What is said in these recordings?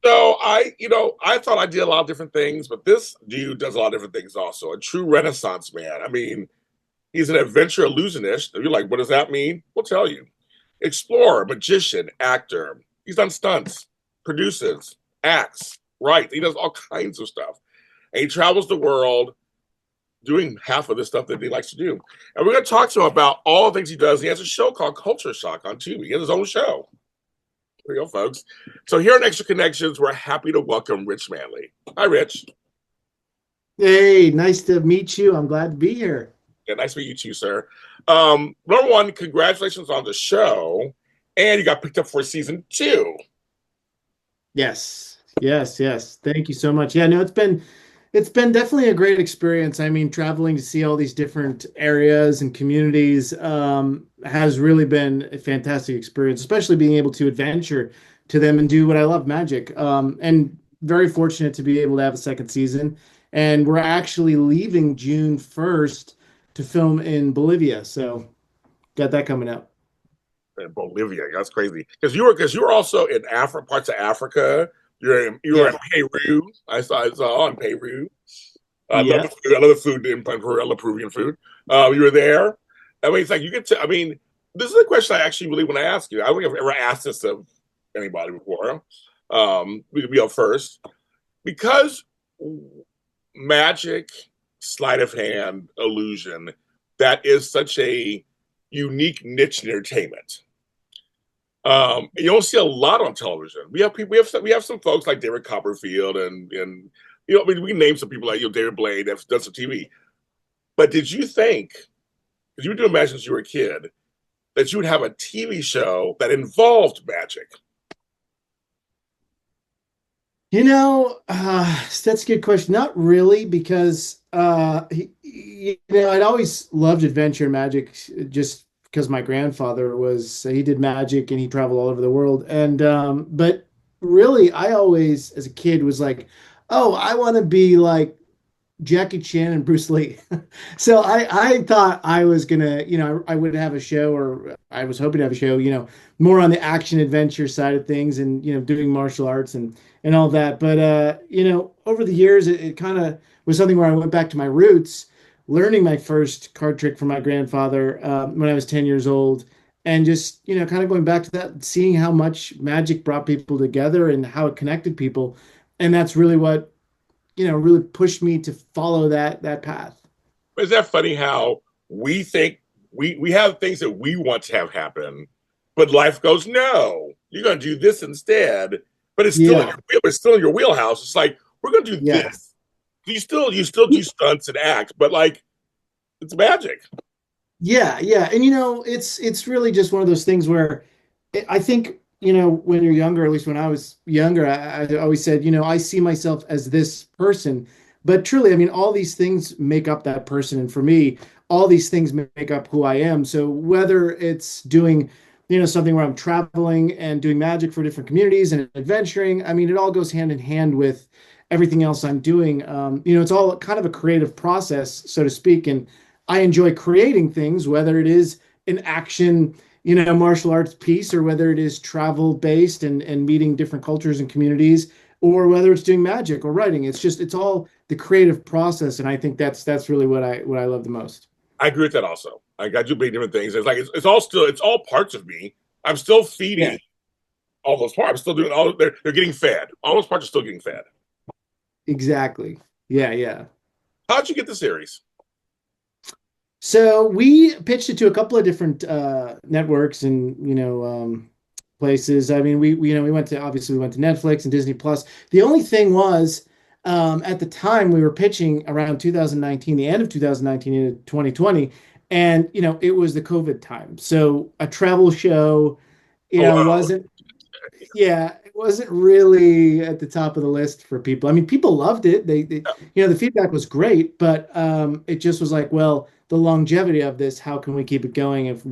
So I thought I did a lot of different things, but this dude does a lot of different things also. A true Renaissance man. I mean, he's an adventure illusionist. You're like, what does that mean? We'll tell you. Explorer, magician, actor. He's done stunts, produces, acts, writes. He does all kinds of stuff. And he travels the world doing half of the stuff that he likes to do. And we're going to talk to him about all the things he does. He has a show called Culture Shock on Tubi. He has his own show. Here we go, folks. So here on Extra Connections, we're happy to welcome Rich Manley. Hi, Rich. Hey, nice to meet you. I'm glad to be here. Yeah, nice to meet you too, sir. Number one, congratulations on the show. And you got picked up for season 2. Yes, yes, yes. Thank you so much. Yeah, no, it's been definitely a great experience. I mean, traveling to see all these different areas and communities has really been a fantastic experience, especially being able to adventure to them and do what I love, magic. And very fortunate to be able to have a second season. And we're actually leaving June 1st to film in Bolivia. So got that coming up. In Bolivia, that's crazy. Because you were also in Africa, parts of Africa. You were in Yeah, Peru. I saw in Peru. I love the yeah. food. I love the food in Peru. I love Peruvian food. You were there. I mean, it's like you get to. I mean, this is a question I actually really want to ask you. I don't think I've ever asked this of anybody before. We could be up first because magic, sleight of hand, illusion. That is such a unique niche in entertainment. You don't see a lot on television. We have people. We have some folks like David Copperfield and I mean, we can name some people like David Blaine that's done some TV. But did you think, because you were doing magic since you were a kid, that you would have a TV show that involved magic? That's a good question. Not really, because I'd always loved adventure and magic just because my grandfather he did magic and he traveled all over the world. And but really, I always, as a kid, was like, oh, I want to be like Jackie Chan and Bruce Lee. So I thought I was gonna, I would have a show, or I was hoping to have a show, more on the action adventure side of things, and doing martial arts and all that. But over the years, it kind of was something where I went back to my roots, learning my first card trick from my grandfather when I was 10 years old, and just kind of going back to that, seeing how much magic brought people together and how it connected people, and that's really what really pushed me to follow that path. Is that funny how we think we have things that we want to have happen, but life goes, no, you're going to do this instead. But it's still in Yeah, your it's still in your wheelhouse. It's like we're going to do yeah, this. You still do stunts and act, but like it's magic. yeah. And it's really just one of those things where I think, when you're younger, at least when I was younger, I always said, I see myself as this person. But truly, I mean, all these things make up that person. And for me, all these things make up who I am. So whether it's doing, something where I'm traveling and doing magic for different communities and adventuring, I mean, it all goes hand in hand with everything else I'm doing. It's all kind of a creative process, so to speak. And I enjoy creating things, whether it is an action, martial arts piece, or whether it is travel based and meeting different cultures and communities, or whether it's doing magic or writing. It's all the creative process. And I think that's really what I love the most. I agree with that also. I do many different things. It's like it's all parts of me. I'm still Yeah, feeding all those parts. I'm still doing all they're getting fed. All those parts are still getting fed. exactly. Yeah, yeah. How'd you get the series? So we pitched it to a couple of different networks and places. I mean, we went to, obviously we went to Netflix and Disney Plus. The only thing was, at the time we were pitching around 2019, the end of 2019 into 2020, and it was the COVID time. So a travel show, Oh wow. wasn't, yeah, it wasn't really at the top of the list for people. I mean, people loved it. The feedback was great, but it just was like, well, the longevity of this, how can we keep it going if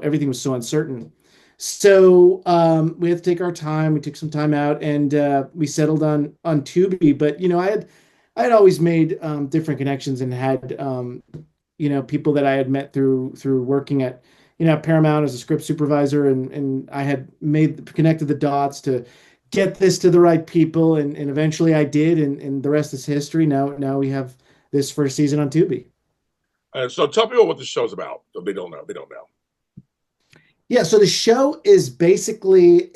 everything was so uncertain? So we had to take our time. We took some time out, and we settled on Tubi. But I had always made different connections and had people that I had met through working at Paramount as a script supervisor, and I had connected the dots to get this to the right people, and eventually I did, and the rest is history. Now we have this first season on Tubi. So tell people what the show's about. If they don't know. They don't know. Yeah, so the show is basically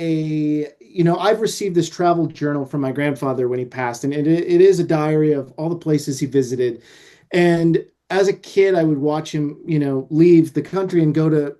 I've received this travel journal from my grandfather when he passed, and it is a diary of all the places he visited. And as a kid, I would watch him, leave the country and go to,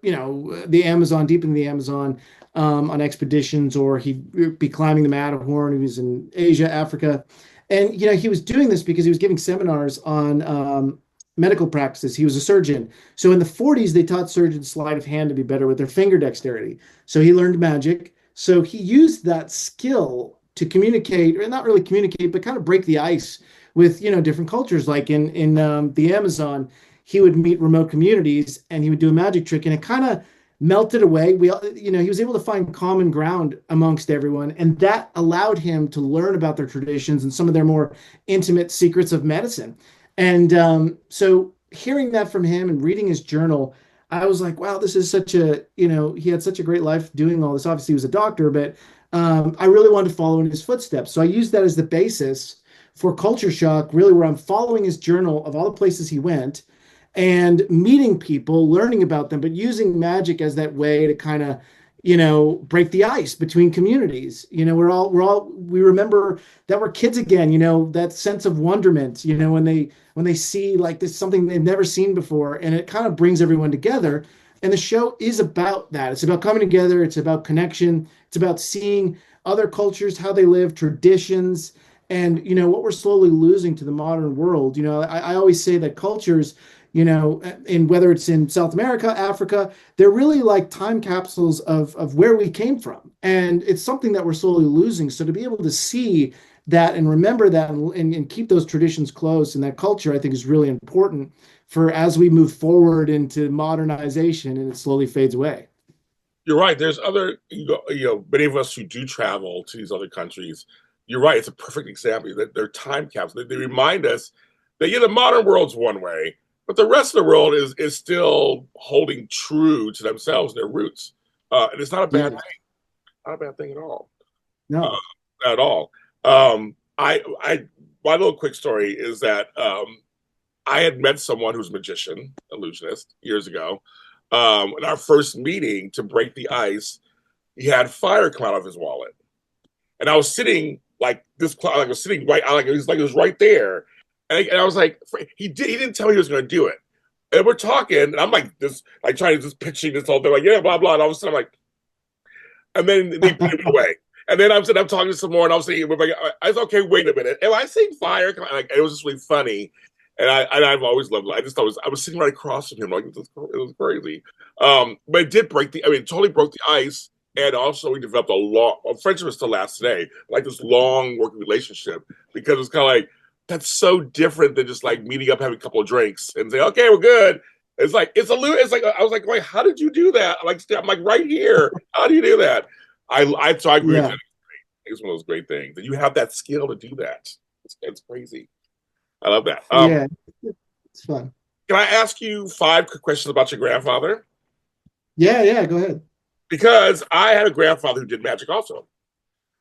the Amazon, deep in the Amazon, on expeditions, or he'd be climbing the Matterhorn. He was in Asia, Africa. And, he was doing this because he was giving seminars on medical practices. He was a surgeon. So in the 40s, they taught surgeons sleight of hand to be better with their finger dexterity. So he learned magic. So he used that skill to communicate, or not really communicate, but kind of break the ice with different cultures. Like in the Amazon, he would meet remote communities and he would do a magic trick, and it kind of melted away. He was able to find common ground amongst everyone, and that allowed him to learn about their traditions and some of their more intimate secrets of medicine. And so hearing that from him and reading his journal, I was like, wow, this is he had such a great life doing all this. Obviously, he was a doctor, but I really wanted to follow in his footsteps. So I used that as the basis for Culture Shock, really, where I'm following his journal of all the places he went and meeting people, learning about them, but using magic as that way to kind of, break the ice between communities. We remember that we're kids again, that sense of wonderment, when they see like this something they've never seen before, and it kind of brings everyone together. And the show is about that. It's about coming together. It's about connection. It's about seeing other cultures, how they live, traditions, and what we're slowly losing to the modern world. I always say that cultures, and whether it's in South America, Africa, they're really like time capsules of where we came from, and it's something that we're slowly losing. So to be able to see that and remember that, and keep those traditions close and that culture, I think is really important for as we move forward into modernization and it slowly fades away. You're right. There's other, many of us who do travel to these other countries. You're right. It's a perfect example that they're time capsules. They remind us that the modern world's one way, but the rest of the world is still holding true to themselves, their roots, and it's not a bad Yeah, thing. Not a bad thing no. at all. I my little quick story is that I had met someone who's a magician, illusionist, years ago. In our first meeting to break the ice, he had fire come out of his wallet, and I was sitting like this. Like I was sitting right, it was right there, and I was like, he didn't tell me he was going to do it, and we're talking, and I'm like this, like trying to just pitching this whole thing, like yeah, blah blah, and all of a sudden I'm like, and then they put it away. And then I'm talking some more, and I was saying, I was okay. Wait a minute, am I saying fire? Like, it was just really funny, and I've always loved it. I was sitting right across from him, like it was crazy. But it did break the. I mean, it totally broke the ice, and also we developed a friendship that still lasts today, like this long working relationship, because it's kind of like that's so different than just like meeting up, having a couple of drinks, and say, okay, we're good. It's like it's like I was like, wait, how did you do that? I'm like right here. How do you do that? So I agree with Yeah. you. It's one of those great things that you have that skill to do that. It's crazy. I love that. Yeah, it's fun. Can I ask you 5 quick questions about your grandfather? Yeah, go ahead. Because I had a grandfather who did magic also,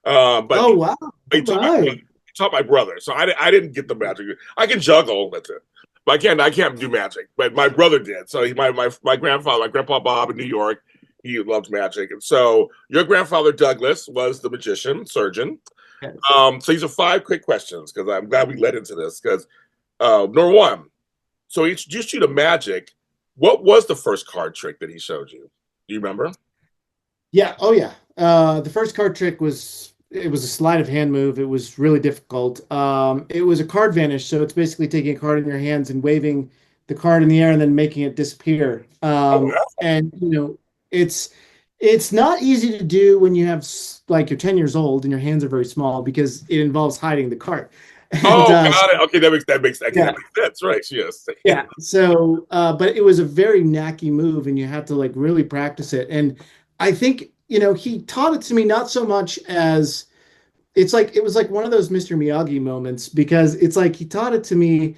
but Oh wow. he All right. taught my brother. So I didn't get the magic. I can juggle, that's it. But I can't do magic. But my brother did. So my grandfather, my grandpa Bob in New York, he loved magic. And so your grandfather Douglas was the magician, surgeon. Yes. So these are 5 quick questions because I'm glad we led into this. Because number one, so he introduced you to magic. What was the first card trick that he showed you? Do you remember? Yeah. Oh yeah. The first card trick was a sleight of hand move. It was really difficult. It was a card vanish, so it's basically taking a card in your hands and waving the card in the air and then making it disappear. Oh, yeah. And it's it's not easy to do when you have like you're 10 years old and your hands are very small because it involves hiding the card. And Oh, got it. Okay, okay, yeah, that makes sense, right? Yes. yeah. So, but it was a very knacky move, and you had to like really practice it. And I think, he taught it to me not so much as it was like one of those Mr. Miyagi moments because it's like he taught it to me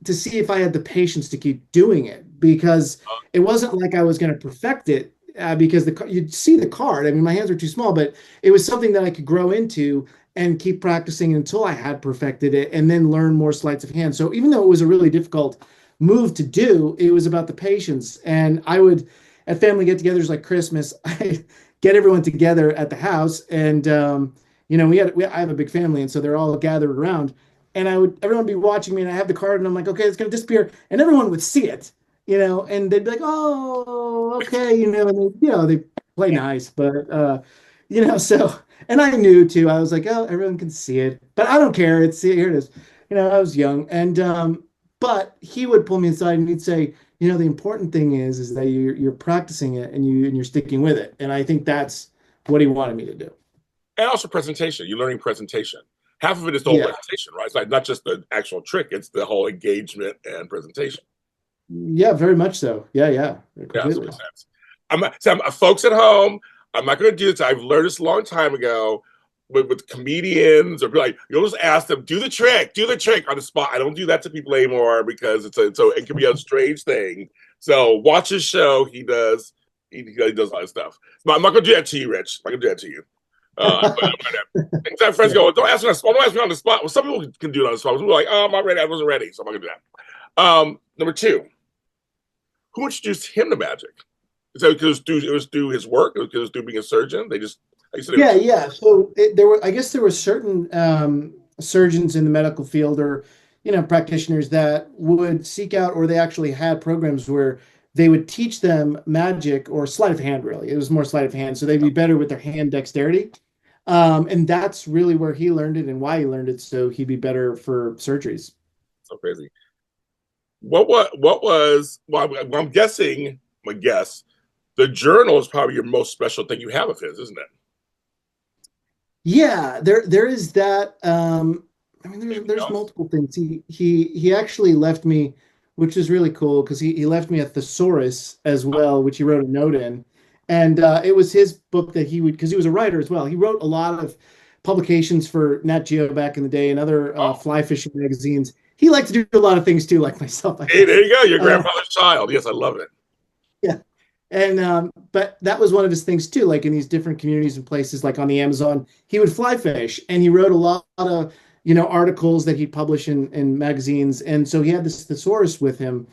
to see if I had the patience to keep doing it because it wasn't like I was going to perfect it. because you'd see the card. I mean, my hands were too small, but it was something that I could grow into and keep practicing until I had perfected it, and then learn more sleights of hand. So even though it was a really difficult move to do, it was about the patience. And I would, at family get-togethers like Christmas, I get everyone together at the house, and I have a big family, and so they're all gathered around, and everyone would be watching me, and I have the card, and I'm like, okay, it's gonna disappear, and everyone would see it, and they'd be like, oh, okay, and they play nice, but so, and I knew too, I was like, oh, everyone can see it, but I don't care. Here it is. I was young, and but he would pull me aside and he'd say, the important thing is that you're practicing it, and you're sticking with it, and I think that's what he wanted me to do. And also presentation. You're learning presentation. Half of it is the whole Yeah, presentation, right? It's like not just the actual trick; it's the whole engagement and presentation. yeah, very much so. Yeah, yeah, Yeah, that completely. makes sense. Folks at home, I'm not going to do this. I've learned this a long time ago with comedians, or be like, you'll just ask them, do the trick on the spot. I don't do that to people anymore because it can be a strange thing. So watch his show. He does a lot of stuff. But I'm not going to do that to you, Rich. I'm not going to do that to you. Sometimes friends go, don't ask me on the spot. Don't ask me on the spot. Well, some people can do it on the spot. People are like, oh, I'm not ready. I wasn't ready. So I'm not going to do that. Number two, who introduced him to magic? Is that because it was through his work? It was through being a surgeon? Yeah, yeah. So I guess there were certain surgeons in the medical field, or practitioners, that would seek out, or they actually had programs where they would teach them magic or sleight of hand. Really, it was more sleight of hand, so they'd be better with their hand dexterity. And that's really where he learned it and why he learned it, so he'd be better for surgeries. so crazy. What was? Well, I'm guessing. My guess. The journal is probably your most special thing you have of his, isn't it? Yeah, there is that. I mean, Anything there's else? multiple things. He actually left me, which is really cool, because he left me a thesaurus as well, which he wrote a note in, and it was his book that he would, because he was a writer as well. He wrote a lot of publications for Nat Geo back in the day, and other Oh, fly fishing magazines. He liked to do a lot of things too, like myself, I hey, there guess. you go. Your Uh, grandfather's child. Yes, I love it. yeah. And but that was one of his things too, like in these different communities and places, like on the Amazon, he would fly fish, and he wrote a lot of, articles that he'd publish in magazines. And so he had this thesaurus with him,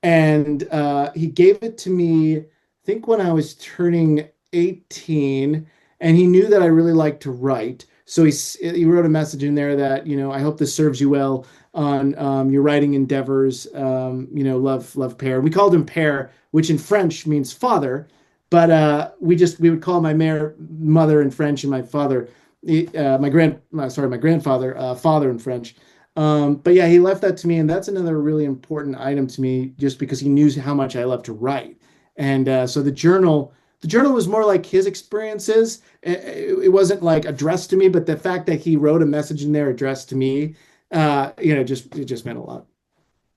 and he gave it to me, I think when I was turning 18, and he knew that I really liked to write. So he wrote a message in there that, I hope this serves you well on your writing endeavors. Love Pare. We called him Pare, which in French means father, but we would call my mother in French, and my father, my grandfather, father in French. But yeah, he left that to me, and that's another really important item to me, just because he knew how much I love to write. And so the journal was more like his experiences. It wasn't like addressed to me, but the fact that he wrote a message in there addressed to me, it just meant a lot.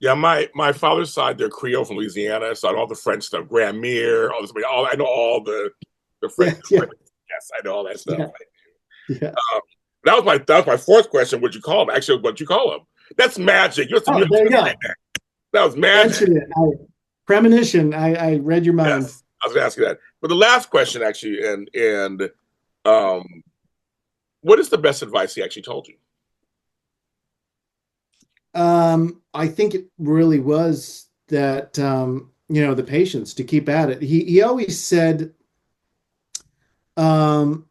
Yeah, my father's side, they're Creole from Louisiana, so I know all the French stuff, Grammy, all this. I know all the French. Yeah, yeah, Yes, I know all that stuff. yeah, yeah. That was my fourth question. What you call him? Actually, what you call him? That's magic. Oh, there you go. That was magic. Answered it. Premonition. I read your mind. Yes, I was going to ask you that. But the last question, actually, and um, what is the best advice he actually told you? I think it really was that, the patience to keep at it. He always said, um,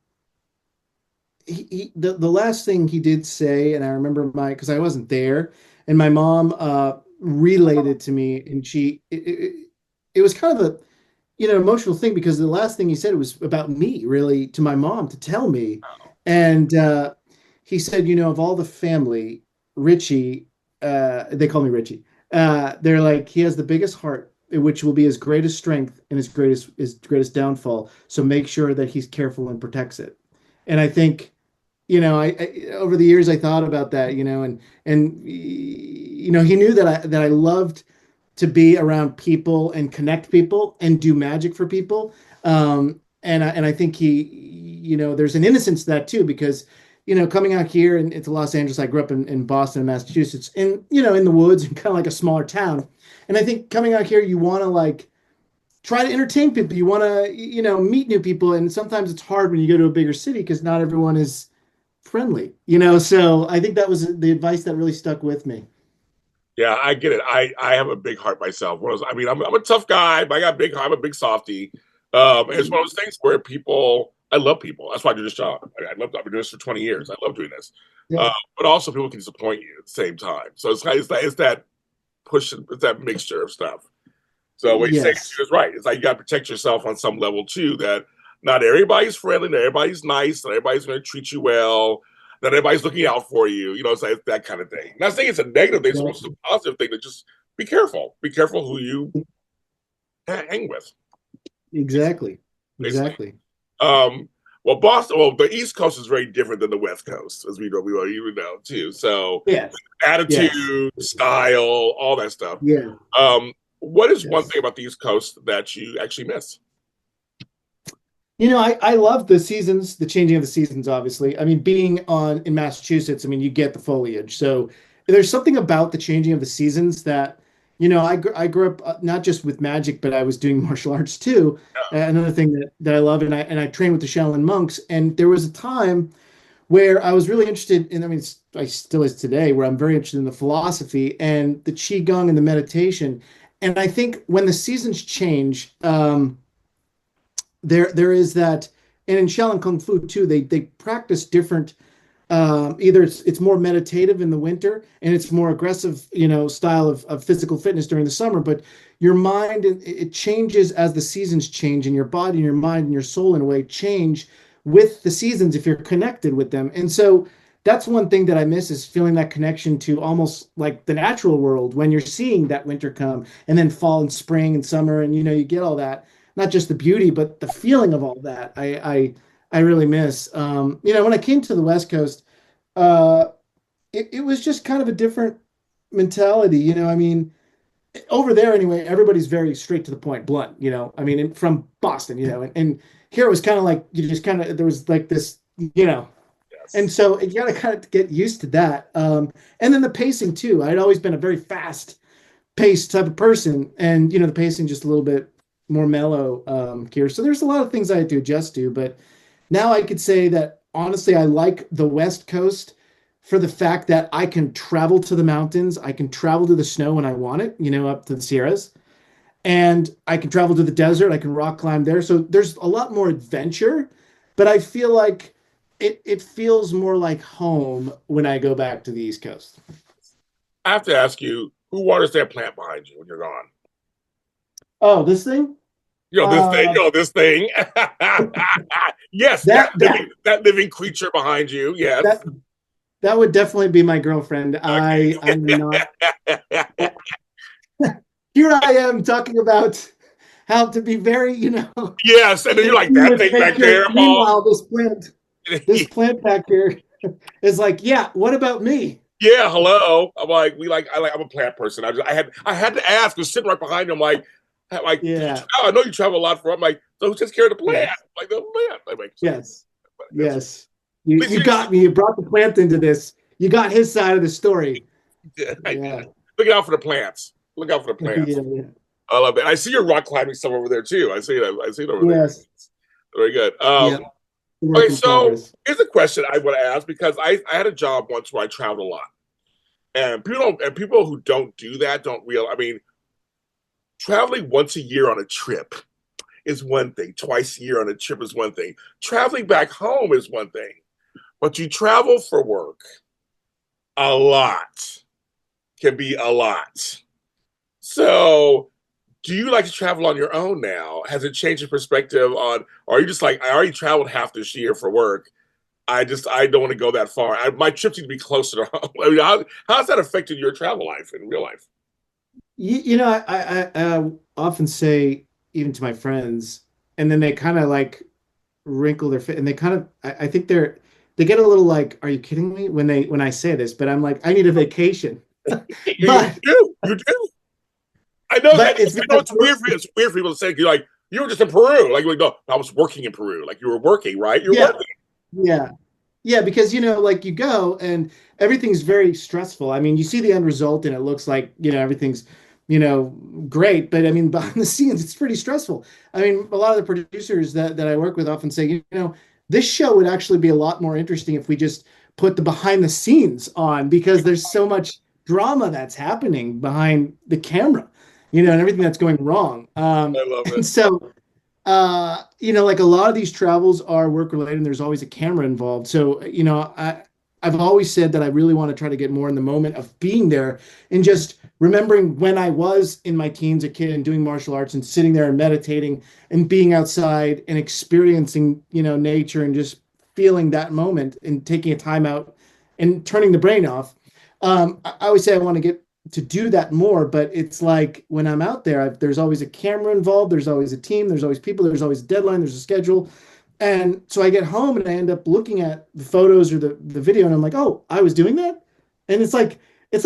the last thing he did say, and I remember because I wasn't there, and my mom relayed it to me, and it was kind of a, emotional thing, because the last thing he said was about me, really, to my mom, to tell me. And he said, of all the family, Richie, they call me Richie. They're like, he has the biggest heart, which will be his greatest strength and his greatest downfall. So make sure that he's careful and protects it. And I think, I over the years I thought about that, and he knew that I loved to be around people and connect people and do magic for people. And I think there's an innocence to that too, because, coming out here and into Los Angeles, I grew up in Boston, Massachusetts, in the woods, and kind of like a smaller town. And I think coming out here, you want to, like, try to entertain people. You want to, meet new people. And sometimes it's hard when you go to a bigger city because not everyone is friendly, So I think that was the advice that really stuck with me. Yeah, I get it. I have a big heart myself. I mean, I'm a tough guy, but I got big. I'm a big softie. It's one of those things where people. I love people. That's why I do this job. I love. I've been doing this for 20 years. I love doing this. Yeah. But also, people can disappoint you at the same time. So it's that push. It's that mixture of stuff. So what he's saying Yes. is right. It's like you got to protect yourself on some level too. That not everybody's friendly, not everybody's nice, not everybody's going to treat you well, not everybody's looking out for you. It's like that kind of thing. Not saying it's a negative thing, it's a positive thing. To just be careful. Be careful who you hang with. Exactly. Basically. Exactly. Well, Boston. Well, the East Coast is very different than the West Coast, as we know. We even know too. So Yes. Yes. attitude, style, all that stuff. Yeah. What is one Yes. thing about the East Coast that you actually miss? I love the seasons, the changing of the seasons, obviously. I mean, being on in Massachusetts, I mean, you get the foliage. So there's something about the changing of the seasons that, I grew up not just with magic, but I was doing martial arts too. Another thing that I love, and I trained with the Shaolin monks. And there was a time where I was really interested in, I mean, I still is today, where I'm very interested in the philosophy and the Qigong and the meditation. And I think when the seasons change, there is that, and in Shaolin Kung Fu too, they practice different. Either it's more meditative in the winter and it's more aggressive, style of physical fitness during the summer. But your mind, it changes as the seasons change, and your body and your mind and your soul in a way change with the seasons if you're connected with them. And so that's one thing that I miss, is feeling that connection to almost like the natural world when you're seeing that winter come and then fall and spring and summer, and you get all that, not just the beauty but the feeling of all that. I really miss. When I came to the West Coast, uh, it was just kind of a different mentality. I mean, over there anyway, everybody's very straight to the point, blunt. I mean, from Boston, and here it was kind of like you just kind of, there was like this, and Yes. so you got to kind of get used to that. And then the pacing too. I'd always been a very fast paced type of person, and the pacing just a little bit more mellow here. So there's a lot of things I had to adjust to, but now I could say that honestly, I like the West Coast for the fact that I can travel to the mountains, I can travel to the snow when I want it, up to the Sierras, and I can travel to the desert, I can rock climb there. So there's a lot more adventure, but I feel like it feels more like home when I go back to the East Coast. I have to ask you, who waters that plant behind you when you're gone? Oh, this thing? This thing. Uh, This thing. Yes, that that that living creature behind you. Yes. that that would definitely be my girlfriend. I'm not. Okay. Here I am talking about how to be very, Yes, and then you're like that thing back there. Oh, Meanwhile, this plant back here is like, yeah, what about me? yeah. Hello. I'm like, I'm a plant person. I had to ask. I was sitting right behind him. Like, Yeah. I know you travel a lot for. I'm like, so who takes care of the plant? Yes. Like the plant. Like, so, Yes. that's, Yes. You got me. You brought the plant into this. You got his side of the story. I did. Yeah. Look out for the plants. Look out for the plants. Yeah. Yeah. I love it. I see your rock climbing stuff over there too. I see it. I see it over there. Yes. Very good. Yeah. Work Okay, in so progress. here's a question I want to ask because I had a job once where I traveled a lot, and people who don't do that don't realize. I mean, traveling once a year on a trip is one thing. Twice a year on a trip is one thing. Traveling back home is one thing, but you travel for work a lot, can be a lot. So, do you like to travel on your own now? Has it changed your perspective on, or are you just like, I already traveled half this year for work. I don't want to go that far. My trips need to be closer to home. I mean, how's that affected your travel life in real life? I often say, even to my friends, and then they kind of like wrinkle their face, and they kind of, I think they get a little like, "Are you kidding me?" when I say this, but I'm like, I need a vacation. You But do, you do. I know that. but it's I know because it's weird. It's weird for people to say you're like you were just in Peru. Like, no, I was working in Peru. Like you were working, right? You're yeah, working. yeah. Yeah, because like you go and everything's very stressful. I mean, you see the end result and it looks like, everything's great. But I mean, behind the scenes, it's pretty stressful. I mean, a lot of the producers that I work with often say, this show would actually be a lot more interesting if we just put the behind the scenes on because there's so much drama that's happening behind the camera, and everything that's going wrong. I love And it. so like a lot of these travels are work related and there's always a camera involved. So, I've always said that I really want to try to get more in the moment of being there and just remembering when I was in my teens, a kid and doing martial arts and sitting there and meditating and being outside and experiencing, nature and just feeling that moment and taking a time out and turning the brain off. I always say I want to get to do that more, but it's like when I'm out there, there's always a camera involved, there's always a team, there's always people, there's always a deadline, there's a schedule. And so I get home and I end up looking at the photos or the video and I'm like, oh, I was doing that. And it's like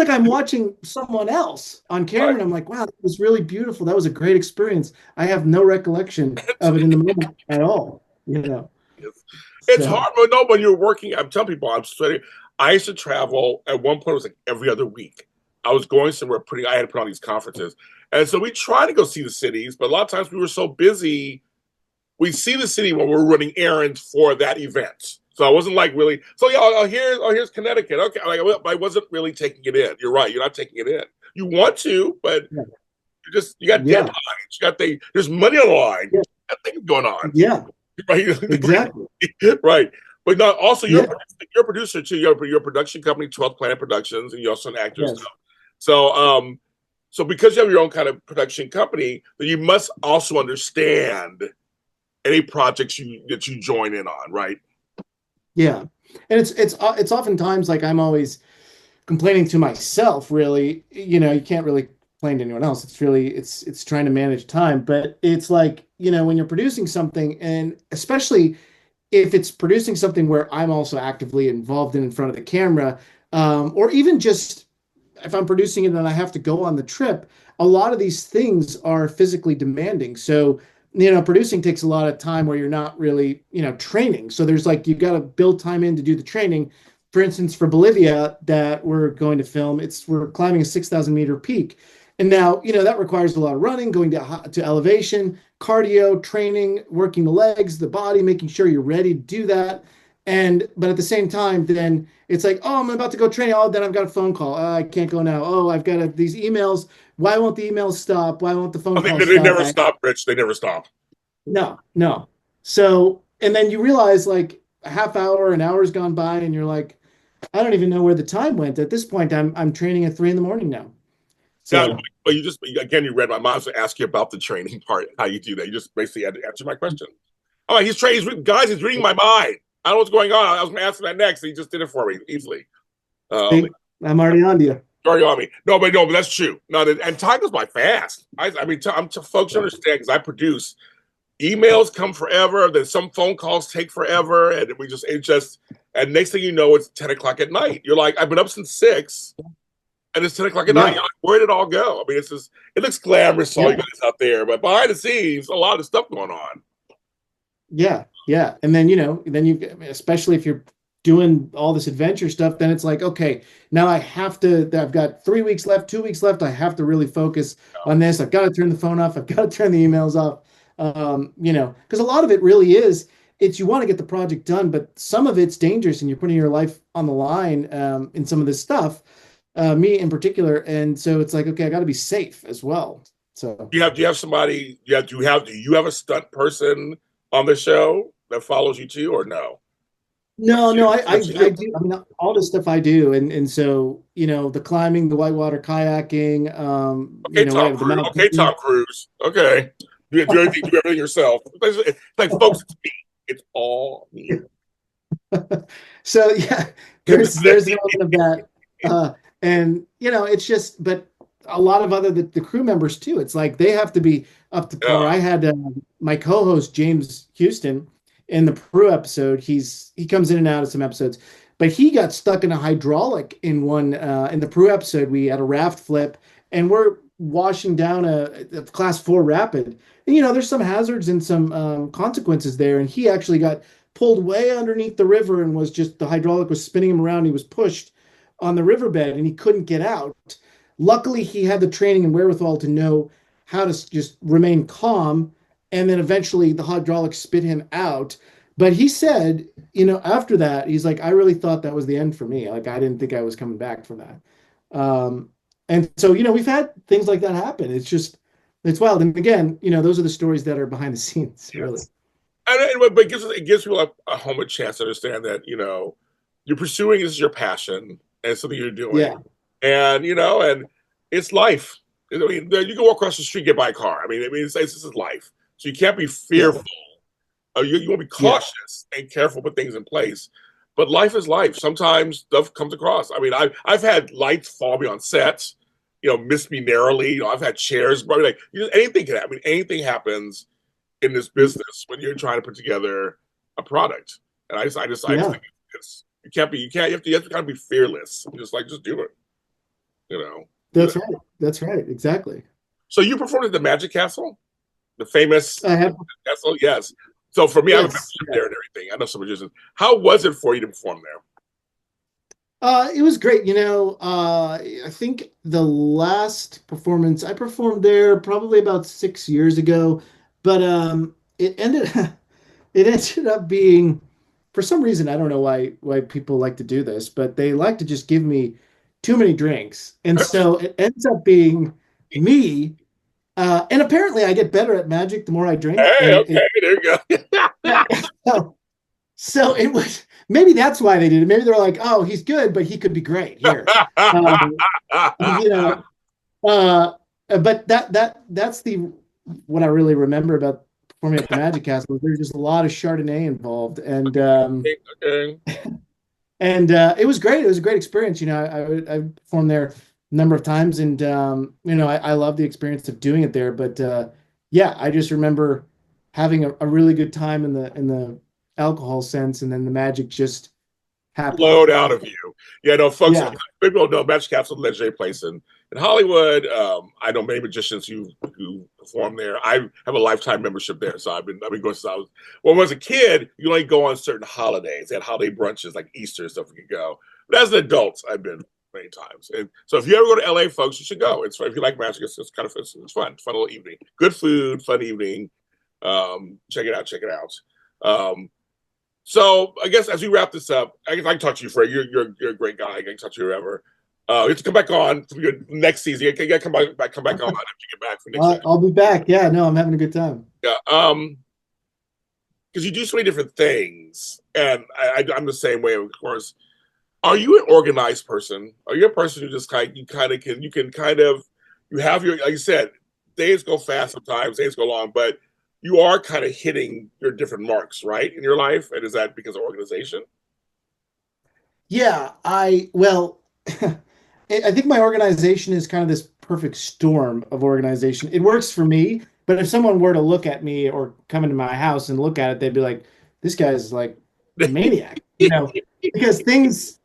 I'm watching someone else on camera Right. and I'm like, wow, that was really beautiful. That was a great experience. I have no recollection of it in the moment at all. It's So hard, but no, when you're working, I'm telling people, I'm studying. I used to travel. At one point, it was like every other week. I was going somewhere I had to put on these conferences. And so we try to go see the cities, but a lot of times we were so busy, we see the city when we're running errands for that event. So I wasn't like really, so yeah, here's Connecticut. Okay. I wasn't really taking it in. You're right. You're not taking it in. You want to, but you got yeah, deadlines. There's money on the line. yeah, You got things going on. yeah, Right. exactly. Right. But not also Yeah, you're a producer too. You're a production company, 12th Planet Productions, and you're also an actor and yes. stuff. So so because you have your own kind of production company, then you must also understand any projects that you join in on, right? Yeah. And it's oftentimes like I'm always complaining to myself, really. You can't really complain to anyone else. It's trying to manage time, but it's like, when you're producing something and especially if it's producing something where I'm also actively involved in front of the camera, or even just if I'm producing it and I have to go on the trip, a lot of these things are physically demanding. So, producing takes a lot of time where you're not really, training. So there's like, you got to build time in to do the training. For instance, for Bolivia that we're going to film, we're climbing a 6,000 meter peak. And now, that requires a lot of running, going to elevation, cardio, training, working the legs, the body, making sure you're ready to do that. But at the same time, then it's like, oh, I'm about to go training. Oh, then I've got a phone call. I can't go now. Oh, I've got these emails. Why won't the emails stop? Why won't the phone call They stop? never stop, Rich. They never stop. No, no. So, and then you realize like a half hour, an hour's gone by, and you're like, I don't even know where the time went. At this point, I'm training at 3 in the morning now. Yeah, So but you just again you read my mind to ask you about the training part, how you do that. You just basically had to answer my question. I'm like, he's training, guys, he's reading my mind. I don't know what's going on. I was going to ask him that next. He just did it for me easily. Um, see, I'm already on to you. Sorry on me. No, but that's true. No, and time goes by fast. I mean, folks Yeah. understand because I produce. Emails come forever. Then some phone calls take forever, and and next thing you know, it's 10 o'clock at night. You're like, I've been up since 6, and it's 10 o'clock at night. Yeah. You're like, where did it all go? I mean, it looks glamorous, all you Yeah. guys out there, but behind the scenes, a lot of stuff going on. Yeah. Yeah. And then, then you, especially if you're doing all this adventure stuff, then it's like, okay, now I've got 3 weeks left, 2 weeks left. I have to really focus on this. I've got to turn the phone off. I've got to turn the emails off. Because a lot of it really is, you want to get the project done, but some of it's dangerous and you're putting your life on the line, in some of this stuff, me in particular. And so it's like, okay, I got to be safe as well. So. Do you have somebody? Do you have a stunt person on the show that follows you too, or no? No, no, That's I you. do. I mean, all this stuff I do, and so the climbing, the whitewater kayaking, Okay, Tom whatever the Cruise. Okay, mountaineering. Tom Cruise. Okay, do everything yourself. It's like, folks, it's me. It's all me. So yeah, there's an element of that, and it's just, but a lot of the crew members too. It's like they have to be up to par. Yeah. I had my co-host James Houston in the Peru episode. He comes in and out of some episodes, but he got stuck in a hydraulic in one in the Peru episode. We had a raft flip, and we're washing down a class 4 rapid. And, there's some hazards and some consequences there, and he actually got pulled way underneath the river and the hydraulic was spinning him around. He was pushed on the riverbed and he couldn't get out. luckily he had the training and wherewithal to know how to just remain calm, and then eventually the hydraulics spit him out. But he said, after that, he's like, I really thought that was the end for me. Like, I didn't think I was coming back from that. And so, we've had things like that happen. It's wild. And again, those are the stories that are behind the scenes, really. Yes. But it gives people a home a chance to understand that you're pursuing, this is your passion and it's something you're doing, Yeah. and it's life. I mean, you can walk across the street, get by a car. This is life, so you can't be Yeah. fearful. You want to be Yeah. cautious and careful, put things in place. But life is life. Sometimes stuff comes across. I mean, I've had lights fall me on sets, miss me narrowly. I've had chairs, but like anything can happen. Anything happens in this business when you're trying to put together a product. And I just Yeah. think you have to kind of be fearless. Just do it. Do That's that. right. That's right. Exactly. So you performed at the Magic Castle, the famous I have, castle, yes. So for me, I have a yes. membership there and everything. I know some magicians. How was it for you to perform there? It was great. I think the last performance I performed there probably about 6 years ago, but it ended up being, for some reason, I don't know why people like to do this, but they like to just give me too many drinks, and so it ends up being me. And apparently, I get better at magic the more I drink, Hey, and okay, there you go. yeah. So it was, maybe that's why they did it. Maybe they're like, oh, he's good, but he could be great here. Um, you know, but that's the what I really remember about performing at the Magic Castle. There's just a lot of Chardonnay involved, Okay. and it was great. It was a great experience. I performed there a number of times, and I love the experience of doing it there. But yeah, I just remember having a really good time in the alcohol sense, and then the magic just happened. Flowed out of you. Yeah, no, folks, Yeah. people don't know Magic Castle, legendary place in Hollywood. I know many magicians who perform there. I have a lifetime membership there, so I've been going since I was. Well, when I was a kid, you only go on certain holidays. They had holiday brunches like Easter and stuff. You could go, but as an adult, I've been many times. And so, if you ever go to LA, folks, you should go. It's fun. If you like magic, it's kind of it's fun. Fun little evening. Good food, fun evening. Check it out. Check it out. So I guess as we wrap this up, I guess I can talk to you, Fred. You're a great guy. I can talk to you wherever. You have to come back on for your next season. You got to come back on after you get back for next season. I'll be back. Yeah, no, I'm having a good time. Yeah. Because you do so many different things, and I'm the same way, of course. Are you an organized person? Are you a person who just you have your, like you said, days go fast sometimes, days go long, but you are kind of hitting your different marks, right, in your life? And is that because of organization? Yeah, well, I think my organization is kind of this perfect storm of organization. It works for me, but if someone were to look at me or come into my house and look at it, they'd be like, "This guy's like a maniac," because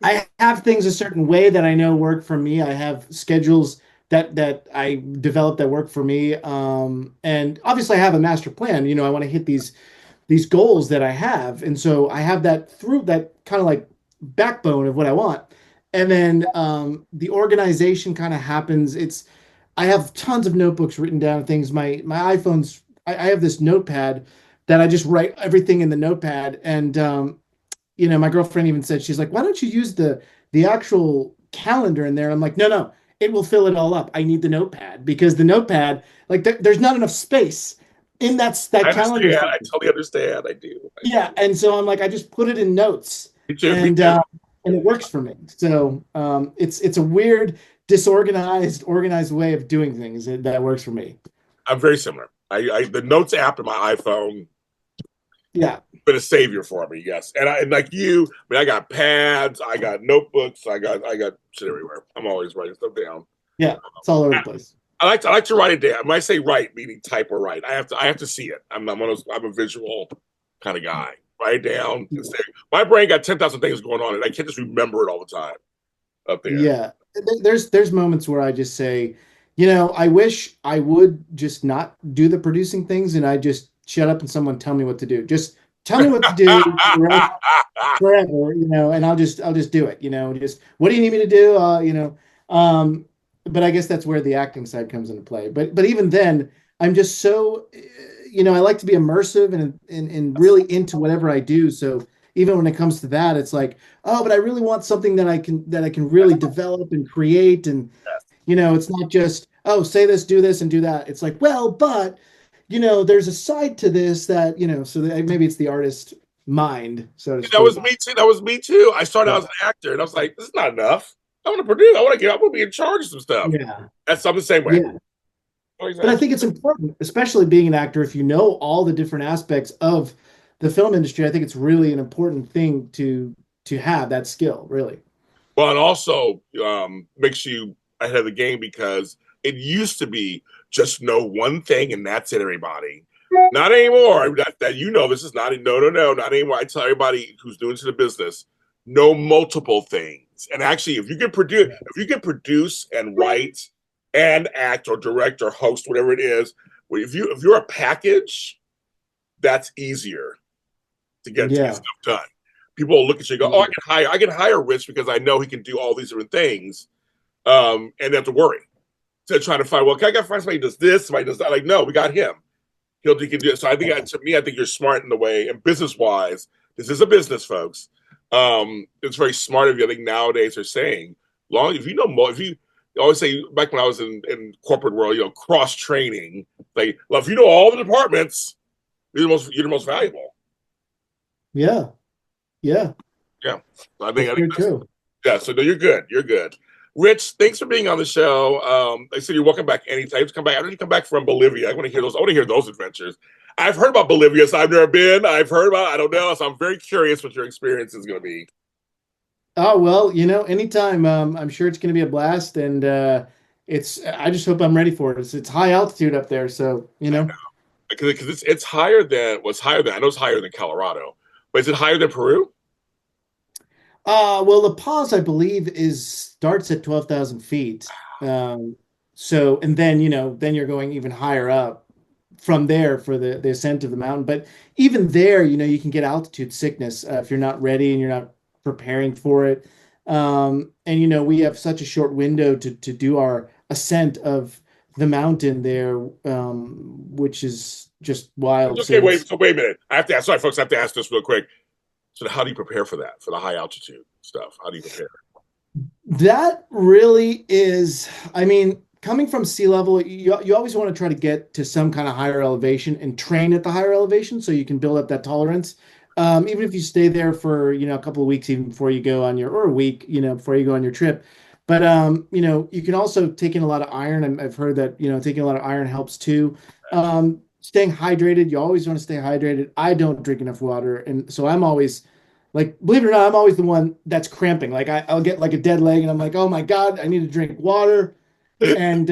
I have things a certain way that I know work for me. I have schedules that I develop that work for me, and obviously I have a master plan. I want to hit these goals that I have. And so I have that through that kind of like backbone of what I want. And then the organization kind of happens. I have tons of notebooks written down, things. My iPhone's, I have this notepad that I just write everything in the notepad. And my girlfriend even said, she's like, why don't you use the actual calendar in there? I'm like, no, it will fill it all up. I need the notepad because the notepad, like there's not enough space in that I calendar understand. thing. I totally understand. I do. Yeah, and so I'm like, I just put it in notes, Me too. Me and too. it works for me. So it's a weird, disorganized, organized way of doing things that works for me. I'm very similar. The Notes app in my iPhone Yeah, been a savior for me. Yes, and like you, I got pads, I got notebooks, I got shit everywhere. I'm always writing stuff down. yeah, it's all over the place. I like to write it down. When I say write, meaning type or write, I have to see it. I'm a visual kind of guy. Write it down. My brain got 10,000 things going on, and I can't just remember it all the time up there. Yeah, there's moments where I just say, I wish I would just not do the producing things, and I just shut up and someone tell me what to do. Just tell me what to do forever, and I'll just do it. Just what do you need me to do? Um, but I guess that's where the acting side comes into play. But even then, I'm just so, I like to be immersive and really into whatever I do. So even when it comes to that, it's like, oh, but I really want something that I can really develop and create. And it's not just, oh, say this, do this, and do that. It's like, well, but there's a side to this that, so that maybe it's the artist mind, so to That was speak. me too. That was me too. I started out as Yeah. an actor, and I was like, "This is not enough. I want to produce. I want to get. I want to be in charge of some stuff." Yeah. I'm the same way. Yeah. Oh, But I exactly. think it's important, especially being an actor, if you know all the different aspects of the film industry, I think it's really an important thing to have that skill, really. Well, and also makes you ahead of the game because it used to be just know one thing and that's it, everybody. Not anymore. This is not no, not anymore. I tell everybody who's doing to the business, know multiple things. And actually, if you can produce and write and act or direct or host, whatever it is, if you're a package, that's easier to get Yeah. stuff done. People will look at you and go, "Oh, I can hire Rich because I know he can do all these different things," and they have to worry. So trying to find, well, can I find somebody who does this, somebody who does that? Like, no, we got him. He can do it. So to me, I think you're smart in the way, and business wise, this is a business, folks. It's very smart of you. I think nowadays they're saying, long if you know more, if you always say back when I was in corporate world, cross training. Like, well, if you know all the departments, you're the most valuable. Yeah. Yeah. Yeah, I That's think very that's true. yeah. So no, you're good. You're good. Rich, thanks for being on the show. They said you're welcome back anytime. You come back. I know you come back from Bolivia. I want to hear those. I want to hear those adventures. I've heard about Bolivia, so I've never been. I've heard about. I don't know. So I'm very curious what your experience is going to be. Oh, well, anytime. I'm sure it's going to be a blast, and I just hope I'm ready for it. It's high altitude up there, so I know because it's higher than what's higher than I know it's higher than Colorado, but is it higher than Peru? Well, the pause, I believe, is starts at 12,000 feet. Um, and then, then you're going even higher up from there for the ascent of the mountain. But even there, you can get altitude sickness if you're not ready and you're not preparing for it. And, we have such a short window to do our ascent of the mountain there, which is just wild. Okay, So wait. it's So wait a minute. I have to ask. Sorry, folks. I have to ask this real quick. So how do you prepare for that? For the high altitude stuff? How do you prepare? That really is, I mean, coming from sea level, you always want to try to get to some kind of higher elevation and train at the higher elevation so you can build up that tolerance. Even if you stay there for, a couple of weeks, even before you go on or a week, before you go on your trip. But, you can also take in a lot of iron. And I've heard that, taking a lot of iron helps too. Staying hydrated, you always want to stay hydrated. I don't drink enough water. And so I'm always, like, believe it or not, I'm always the one that's cramping. Like I'll get like a dead leg, and I'm like, oh my God, I need to drink water. And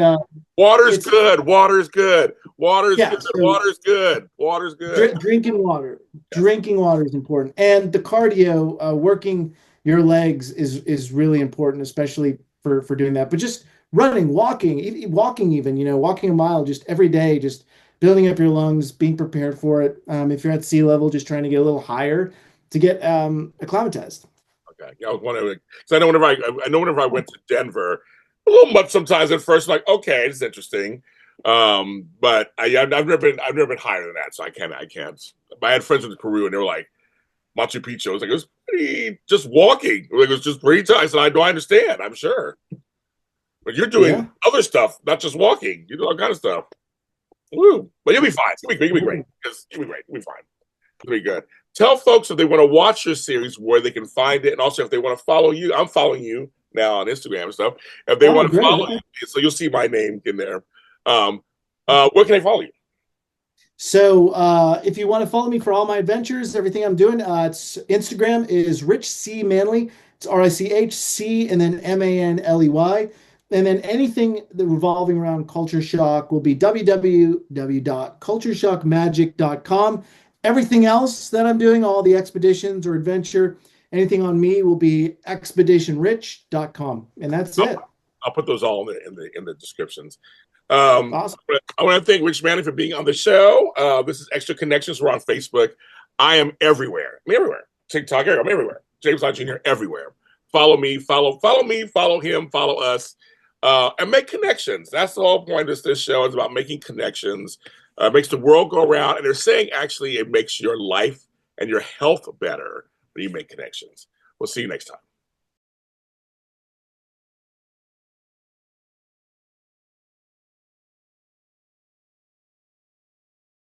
Water's it's good. Water's good. Water's yeah. good. So Water's good. Water's good. drinking water, Yes. drinking water is important, and the cardio, working your legs is really important, especially for doing that. But just running, walking, even walking a mile just every day, just building up your lungs, being prepared for it. If you're at sea level, just trying to get a little higher to get acclimatized. Okay. Yeah, I was wondering because I know whenever I went to Denver, a little much sometimes at first. Like, okay, it's interesting. But I've never been higher than that, so I can't. But I had friends in Peru, and they were like Machu Picchu. I was like, it was pretty just walking. Like, it was just pretty tight. I said, I understand. I'm sure, but you're doing Yeah. other stuff, not just walking. You do all kind of stuff. Woo! But you'll be fine. You'll be great. You'll be great. You'll be fine. Pretty good. Tell folks if they want to watch your series where they can find it, and also if they want to follow you. I'm following you now on Instagram and stuff. If they Oh, want to great. follow Okay. you, so you'll see my name in there. Um, where can they follow you? So if you want to follow me for all my adventures, everything I'm doing, it's Instagram is Rich C Manley. It's RICHC and then Manley. And then anything that revolving around culture shock will be www.cultureshockmagic.com. Everything else that I'm doing, all the expeditions or adventure, anything on me will be expeditionrich.com. And that's I'll, it. I'll put those all in the descriptions. Um, Awesome. I want to thank Rich Manley for being on the show. This is Extra Connections. We're on Facebook. I am everywhere. I'm everywhere. TikTok, I'm everywhere. James Lott Jr. everywhere. follow me, follow me, follow him, follow us, and make connections. That's the whole point of this show. Is about making connections. Makes the world go around, and they're saying actually it makes your life and your health better when you make connections. We'll see you next time.